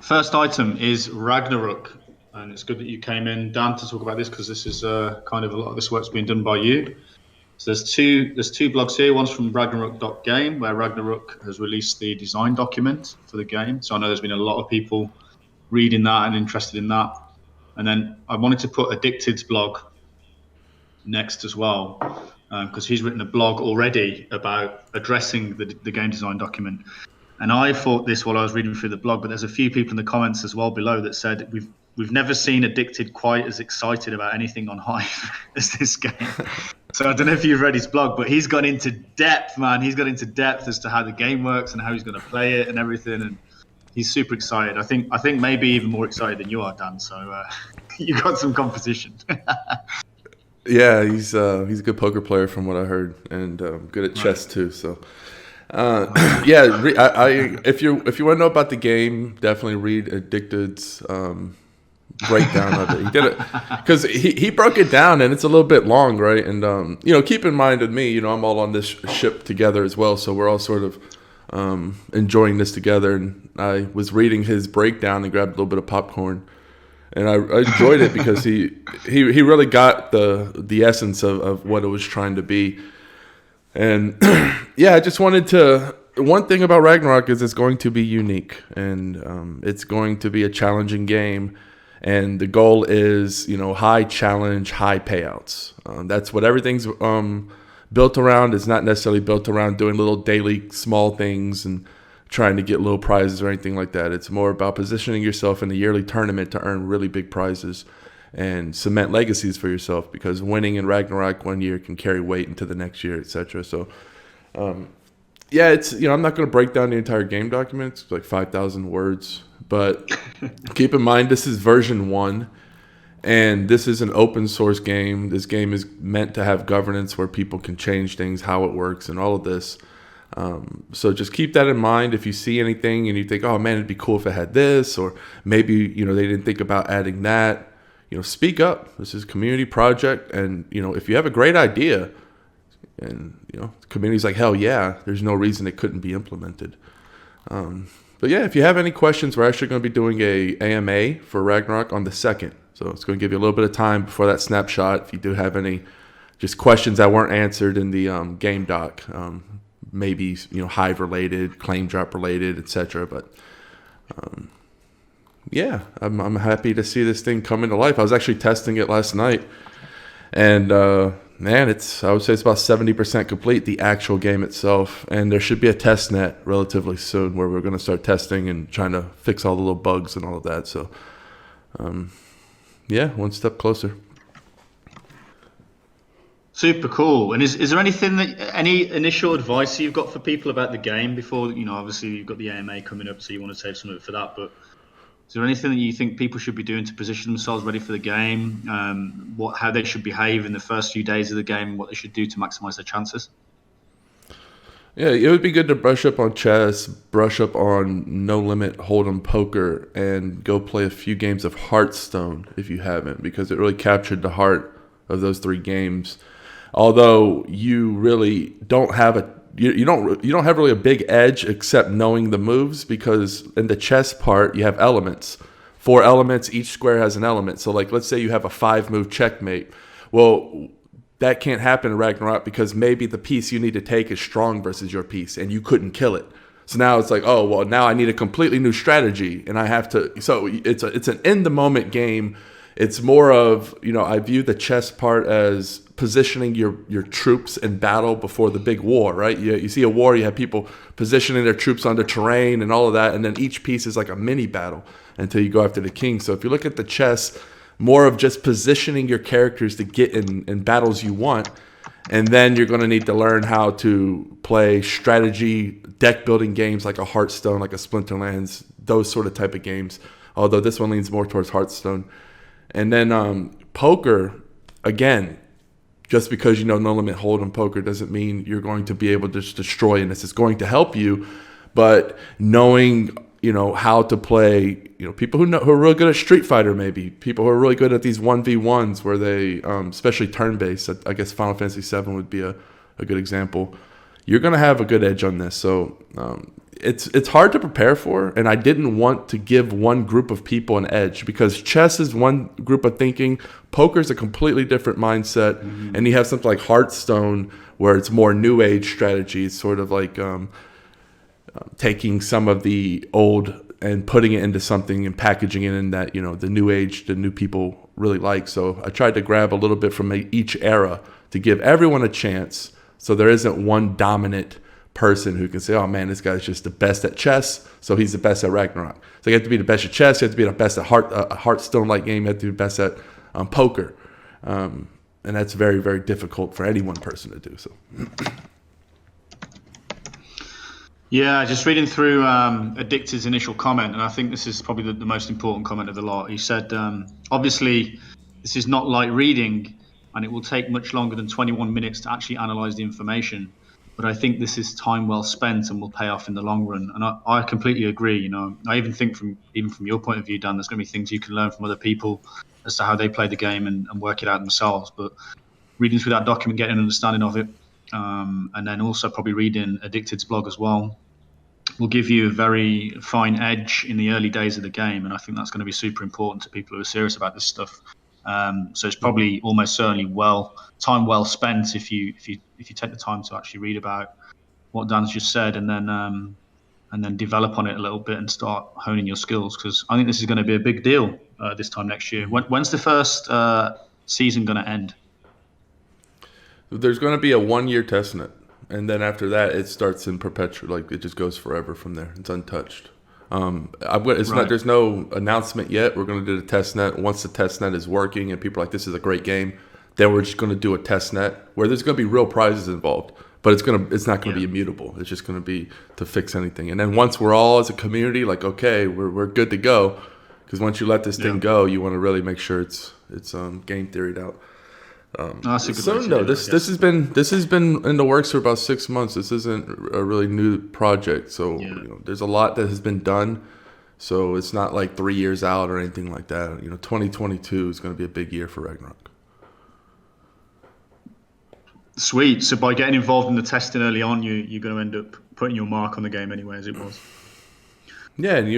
first item is Ragnarok, and it's good that you came in, Dan, to talk about this because this is kind of a lot of this work's being done by you. So there's two blogs here. One's from Ragnarok.game, where Ragnarok has released the design document for the game. So I know there's been a lot of people reading that and interested in that. And then I wanted to put Edicted's blog next as well, because he's written a blog already about addressing the game design document. And I thought this while I was reading through the blog, but there's a few people in the comments as well below that said we've never seen Edicted quite as excited about anything on Hive as this game. So I don't know if you've read his blog, but he's gone into depth, man. He's gone into depth as to how the game works and how he's going to play it and everything. And he's super excited. I think maybe even more excited than you are, Dan. So you got some competition. Yeah, he's a good poker player from what I heard, and good at chess too. So. If you want to know about the game, definitely read Edicted's breakdown of it. He did it because he broke it down, and it's a little bit long, right? And keep in mind with me, I'm all on this ship together as well, so we're all sort of enjoying this together. And I was reading his breakdown and grabbed a little bit of popcorn, and I enjoyed it because he really got the essence of what it was trying to be. And yeah, I just wanted to. One thing about Ragnarok is it's going to be unique, and it's going to be a challenging game. And the goal is, high challenge, high payouts. That's what everything's built around. It's not necessarily built around doing little daily small things and trying to get little prizes or anything like that. It's more about positioning yourself in the yearly tournament to earn really big prizes and cement legacies for yourself, because winning in Ragnarok one year can carry weight into the next year, etc. So, it's I'm not going to break down the entire game document. It's like 5,000 words, but keep in mind this is version 1, and this is an open source game. This game is meant to have governance where people can change things, how it works, and all of this. So just keep that in mind. If you see anything and you think, oh man, it'd be cool if it had this, or maybe they didn't think about adding that. Speak up. This is a community project, and if you have a great idea, and the community's like, hell yeah, there's no reason it couldn't be implemented. But yeah, if you have any questions, we're actually going to be doing a AMA for Ragnarok on the 2nd, so it's going to give you a little bit of time before that snapshot. If you do have any just questions that weren't answered in the game doc, maybe Hive related, claim drop related, etc. But yeah, I'm happy to see this thing come into life. I was actually testing it last night, and man, I would say it's about 70% complete, the actual game itself. And there should be a test net relatively soon where we're going to start testing and trying to fix all the little bugs and all of that. So, yeah, one step closer. Super cool. And is there any initial advice you've got for people about the game before, obviously you've got the AMA coming up, so you want to save some of it for that, but is there anything that you think people should be doing to position themselves ready for the game? How they should behave in the first few days of the game, what they should do to maximize their chances? Yeah, it would be good to brush up on chess, brush up on No Limit Hold'em poker, and go play a few games of Hearthstone if you haven't, because it really captured the heart of those 3 games. Although you really don't have you don't have really a big edge except knowing the moves, because in the chess part you have elements. 4 elements, each square has an element. So like let's say you have a 5-move checkmate. Well, that can't happen in Ragnarok because maybe the piece you need to take is strong versus your piece and you couldn't kill it. So now it's like, oh, well, now I need a completely new strategy and I have to. So it's an in the moment game. It's more of, I view the chess part as positioning your troops in battle before the big war, right? You see a war, you have people positioning their troops on the terrain and all of that, and then each piece is like a mini battle until you go after the king. So if you look at the chess, more of just positioning your characters to get in battles you want, and then you're going to need to learn how to play strategy, deck building games like a Hearthstone, like a Splinterlands, those sort of type of games, although this one leans more towards Hearthstone. And then poker, again, just because No Limit Hold'em poker doesn't mean you're going to be able to just destroy in this. It's going to help you, but knowing, how to play, people who are really good at Street Fighter, maybe people who are really good at these 1v1s where they, especially turn-based, I guess Final Fantasy VII would be a good example. You're going to have a good edge on this. So it's hard to prepare for, and I didn't want to give one group of people an edge because chess is one group of thinking, poker's a completely different mindset, and you have something like Hearthstone where it's more new age strategy, sort of like taking some of the old and putting it into something and packaging it in that, the new age, the new people really like. So I tried to grab a little bit from each era to give everyone a chance, so there isn't one dominant person who can say, oh man, this guy's just the best at chess, so he's the best at Ragnarok. So you have to be the best at chess, you have to be the best at Hearthstone-like game, you have to be the best at poker. And that's very, very difficult for any one person to do. So. Yeah, just reading through Edicted's initial comment, and I think this is probably the most important comment of the lot. He said, obviously, this is not like reading, and it will take much longer than 21 minutes to actually analyze the information. But I think this is time well spent and will pay off in the long run. And I completely agree. I even think from your point of view, Dan, there's going to be things you can learn from other people as to how they play the game and work it out themselves. But reading through that document, getting an understanding of it, and then also probably reading Addicted's blog as well, will give you a very fine edge in the early days of the game. And I think that's going to be super important to people who are serious about this stuff. So it's probably almost certainly time well spent if you take the time to actually read about what Dan's just said, and then develop on it a little bit and start honing your skills, because I think this is going to be a big deal this time next year. When's the first season going to end? There's going to be a 1-year testnet, and then after that it starts in perpetual, like it just goes forever from there. It's untouched. There's no announcement yet. We're going to do the test net. Once the test net is working and people are like, this is a great game, then we're just going to do a test net where there's going to be real prizes involved, but it's not going to be immutable. It's just going to be to fix anything. And then once we're all as a community like, okay, we're good to go, because once you let this thing go, you want to really make sure it's game theoried out. This has been in the works for about 6 months. This isn't a really new project, so there's a lot that has been done. So it's not like 3 years out or anything like that. 2022 is going to be a big year for Ragnarok. Sweet. So by getting involved in the testing early on, you're going to end up putting your mark on the game anyway, as it was. Yeah, and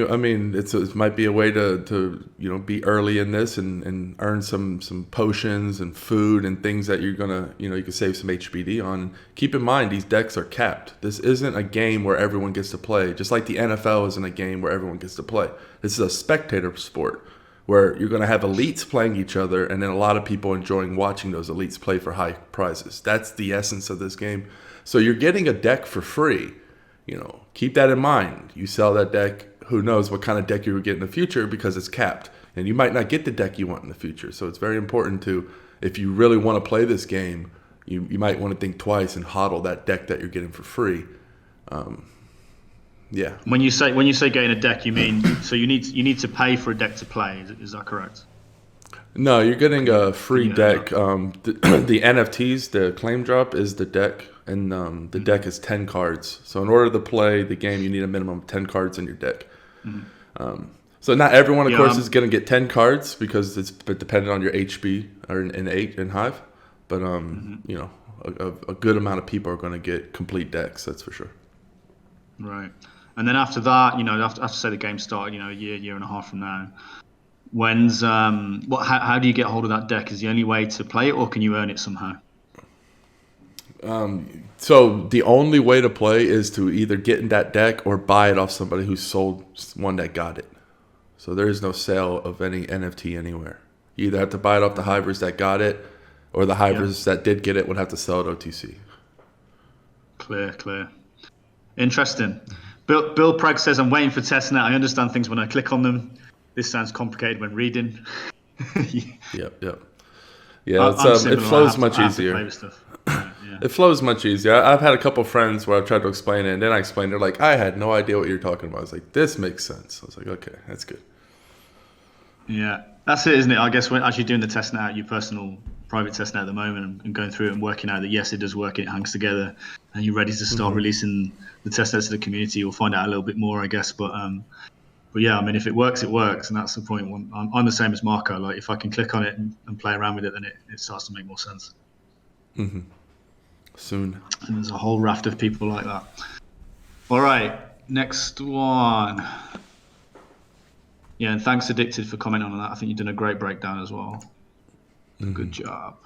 it might be a way to be early in this and earn some potions and food and things that you're gonna you can save some HBD on. Keep in mind, these decks are capped. This isn't a game where everyone gets to play. Just like the NFL isn't a game where everyone gets to play. This is a spectator sport where you're gonna have elites playing each other, and then a lot of people enjoying watching those elites play for high prizes. That's the essence of this game. So you're getting a deck for free. Keep that in mind. You sell that deck, who knows what kind of deck you will get in the future, because it's capped, and you might not get the deck you want in the future. So it's very important to, if you really want to play this game, you might want to think twice and hodl that deck that you're getting for free. Yeah. When you say getting a deck, you mean so you need to pay for a deck to play? Is that correct? No, you're getting a free deck. The NFTs, the claim drop is the deck, and the deck is 10 cards. So in order to play the game, you need a minimum of 10 cards in your deck. So not everyone, of course, is going to get 10 cards, because it's dependent on your HB or in Hive. But a good amount of people are going to get complete decks. That's for sure. Right, and then after that, after say the game started, a year and a half from now. How do you get hold of that deck? Is the only way to play it, or can you earn it somehow? So the only way to play is to either get in that deck or buy it off somebody who sold one that got it. So there is no sale of any NFT anywhere. You either have to buy it off the Hivers that got it, or the Hivers that did get it would have to sell it OTC. Clear. Interesting. Bill Prag says, I'm waiting for testnet. I understand things when I click on them. This sounds complicated when reading. Yep. Yeah, it flows much easier. It flows much easier. I've had a couple friends where I've tried to explain it, and then I explained. They're like, I had no idea what you're talking about. I was like, this makes sense. I was like, okay, that's good. Yeah, that's it, isn't it? I guess when actually doing the test now, your personal private test now at the moment, and going through it and working out that yes, it does work, and it hangs together, and you're ready to start releasing the test nets to the community, you'll find out a little bit more, I guess. But yeah, I mean, if it works, it works, and that's the point. I'm the same as Marco. Like, if I can click on it and play around with it, then it starts to make more sense. Soon. And there's a whole raft of people like that. All right, next one. Yeah, and thanks Edicted for commenting on that. I think you've done a great breakdown as well. Good job.